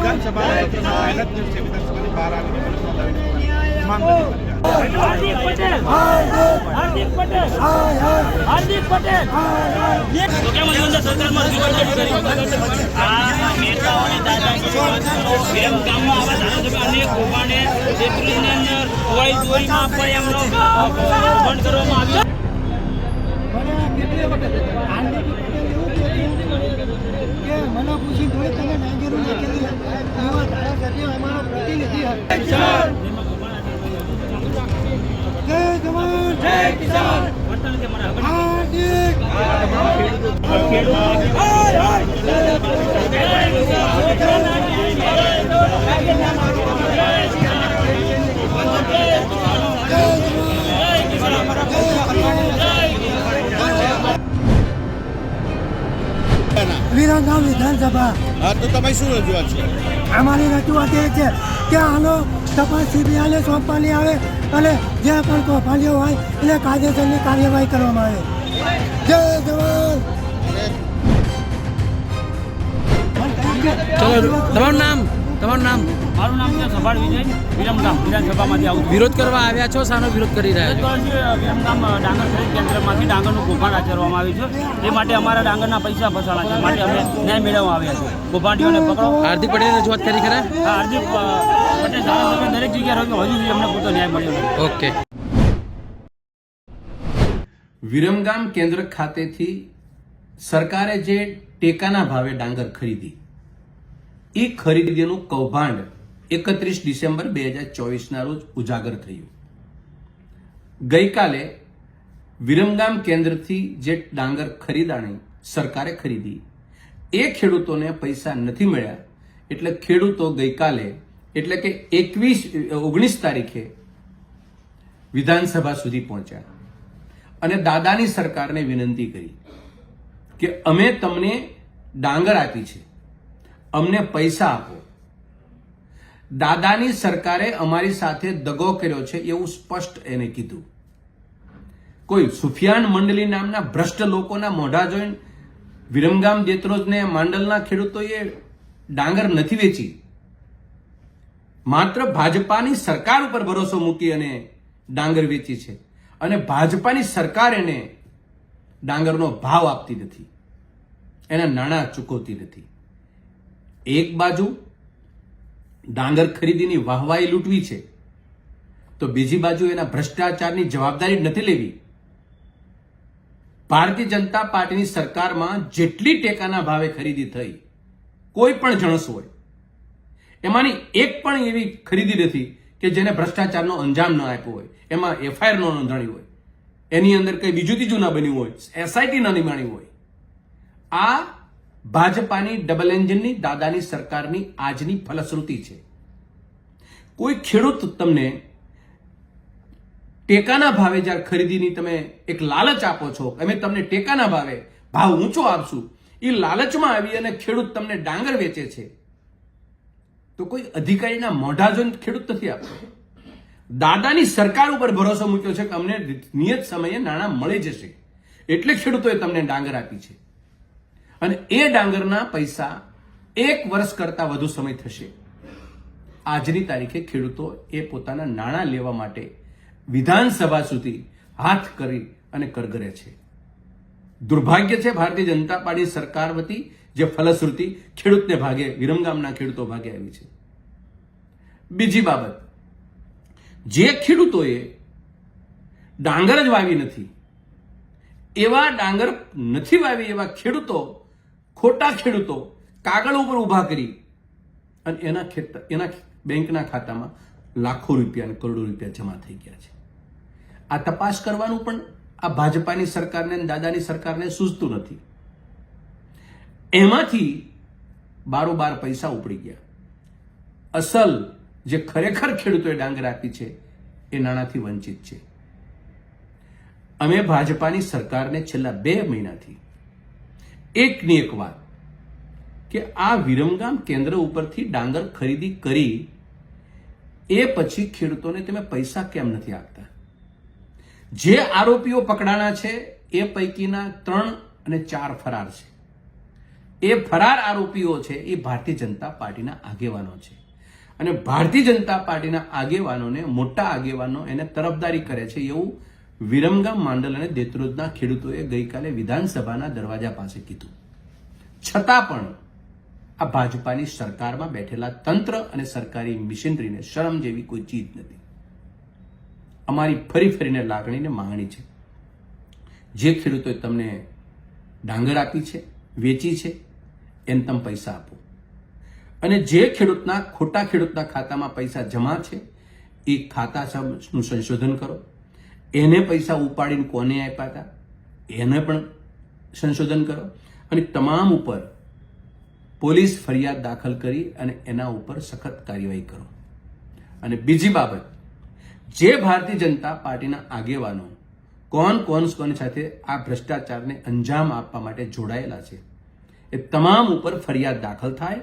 विधानसभा हार्दिक पटेल મને પૂછી દોય તમે નાગેરું લખેલી એવા ધારાસભ્ય અમારો પ્રતિનિધિ જય જવાન જય કિસાન વિરમગામ વિધાનસભા તો તમારી શું રજૂઆત છે? અમારી રજૂઆત એ છે કે આનો તપાસ સીબીઆઈને સોંપવાની આવે અને જે પણ કૌભાંડીઓ હોય એને કાયદેસરની કાર્યવાહી કરવામાં આવે. જય જવાન. તમારું નામ? મારું નામ છે સભાડ વિજય, વિરમગામ વિધાનસભામાંથી આવું છું. વિરોધ કરવા આવ્યા છો? શાનો વિરોધ કરી રહ્યા છો? વિરમગામ ડાંગર ખરીદ કેન્દ્રમાંથી ડાંગરનું કૌભાંડ આચરવામાં આવ્યું છે. એ માટે અમારા ડાંગરના પૈસા ફસાણા છે, માટે અમે ન્યાય મેળવવા આવ્યા છીએ. કૌભાંડીઓને પકડો. હાર્દિક પટેલે રજૂઆત કરી ખરા? હા, હાર્દિક પટેલ ધારાસભ્ય દરેક જગ્યાએ રહ્યો, હજુ સુધી અમને પૂરતો ન્યાય મળ્યો નથી. ઓકે. વિરમગામ કેન્દ્ર ખાતેથી સરકારે જે ટેકાના ભાવે ડાંગર ખરીદી, એ ખરીદીનું કૌભાંડ 31 ડિસેમ્બર 2024ના રોજ ઉજાગર થયું. ગઈકાલે વિરમગામ કેન્દ્રથી જે ડાંગર ખરીદાણી સરકારે ખરીદી, એ ખેડૂતોને પૈસા નથી મળ્યા. એટલે ખેડૂતો ગઈકાલે એટલે કે 19 તારીખે વિધાનસભા સુધી પહોંચ્યા અને દાદાની સરકારને વિનંતી કરી કે અમે તમને ડાંગર આપી છે, અમને પૈસા આપો. દાદાની સરકારે અમારી સાથે દગો કર્યો છે એવું સ્પષ્ટ એને કીધું. કોઈ સુફિયાન મંડલી નામના ભ્રષ્ટ લોકોના મોઢા જોઈને વિરમગામ દેત્રોજને માંડલના ખેડૂતોએ ડાંગર નથી વેચી. માત્ર ભાજપાની સરકાર ઉપર ભરોસો મૂકી અને ડાંગર વેચી છે અને ભાજપાની સરકાર એને ડાંગરનો ભાવ આપતી નથી, એના નાણાં ચૂકવતી નથી. એક બાજુ ડાંગર ખરીદીની વાહવાઈ લૂંટવી છે, તો બીજી બાજુ એના ભ્રષ્ટાચારની જવાબદારી નથી લેવી. ભારતીય જનતા પાર્ટીની સરકારમાં જેટલી ટેકાના ભાવે ખરીદી થઈ, કોઈ પણ જણસ હોય, એમાંની એક પણ એવી ખરીદી નથી કે જેને ભ્રષ્ટાચારનો અંજામ ન આપ્યો હોય, એમાં એફઆઈઆર ન નોંધાણી હોય, એની અંદર કંઈ બીજું ત્રીજું ના બન્યું હોય, એસઆઈટી ના નિમાણી હોય. આ ભાજપાની ડબલ એન્જિનની દાદાની સરકારની આજની ફલશ્રુતિ છે. કોઈ ખેડૂત તમને ટેકાના ભાવે જ્યારે ખરીદીની તમે એક લાલચ આપો છો, અમે તમને ટેકાના ભાવે ભાવ ઊંચો આપશું, એ લાલચમાં આવી અને ખેડૂત તમને ડાંગર વેચે છે, તો કોઈ અધિકારીના મોઢા જોઈને ખેડૂત નથી આપતો. દાદાની સરકાર ઉપર ભરોસો મૂક્યો છે કે અમને નિયત સમયે નાણાં મળી જશે, એટલે ખેડૂતોએ તમને ડાંગર આપી છે. અને એ ડાંગરના પૈસા 1 વર્ષ કરતા વધુ સમય થશે. આજની તારીખે ખેડૂતો એ પોતાના નાણાં લેવા માટે વિધાનસભા સુધી હાથ કરી અને કરગરે છે. દુર્ભાગ્ય છે ભારતીય જનતા પાર્ટી સરકાર વતી જે ફલશ્રુતિ ખેડૂતને ભાગે, વિરમગામના ખેડૂતો ભાગે આવી છે. બીજી બાબત, જે ખેડૂતોએ ડાંગર જ વાવી નથી, એવા ડાંગર નથી વાવી એવા ખેડૂતો, ખોટા ખેડૂતો કાગળ ઉપર ઉભા કરી અને એના બેંકના ખાતામાં લાખો રૂપિયા અને કરોડો રૂપિયા જમા થઈ ગયા છે. આ તપાસ કરવાનું પણ આ ભાજપાની સરકારને અને દાદાની સરકારને સૂઝતું નથી. એમાંથી બારોબાર પૈસા ઉપડી ગયા. અસલ જે ખરેખર ખેડૂતોએ ડાંગર આપી છે એ નાણાંથી વંચિત છે. અમે ભાજપાની સરકારને છેલ્લા 2 મહિનાથી એકની એક વાત કે આ વિરમગામ કેન્દ્ર ઉપરથી ડાંગર ખરીદી કરી એ પછી ખેડૂતોને તમે પૈસા કેમ નથી આપતા? જે આરોપીઓ પકડાણા છે એ પૈકીના 3 અને 4 ફરાર છે. એ ફરાર આરોપીઓ છે એ ભારતીય જનતા પાર્ટીના આગેવાનો છે અને ભારતીય જનતા પાર્ટીના આગેવાનોને, મોટા આગેવાનો એને તરફદારી કરે છે એવું વિરમગામ, માંડલ અને દેત્રોજના ખેડૂતોએ ગઈકાલે વિધાનસભાના દરવાજા પાસે કીધું. છતાં પણ આ ભાજપાની સરકારમાં બેઠેલા તંત્ર અને સરકારી મિશનરીને શરમ જેવી કોઈ ચીજ નથી. અમારી ફરી ફરીને લાગણીને માંગણી છે, જે ખેડૂતોએ તમને ડાંગર આપી છે, વેચી છે, એને તમે પૈસા આપો. અને જે ખોટા ખેડૂતના ખાતામાં પૈસા જમા છે એ ખાતાનું સંશોધન કરો. એને પૈસા ઉપાડીને કોને આપ્યા હતા એને પણ સંશોધન કરો અને તમામ ઉપર પોલીસ ફરિયાદ દાખલ કરી અને એના ઉપર સખત કાર્યવાહી કરો. અને બીજી બાબત, જે ભારતીય જનતા પાર્ટીના આગેવાનો કોની સાથે આ ભ્રષ્ટાચારને અંજામ આપવા માટે જોડાયેલા છે એ તમામ ઉપર ફરિયાદ દાખલ થાય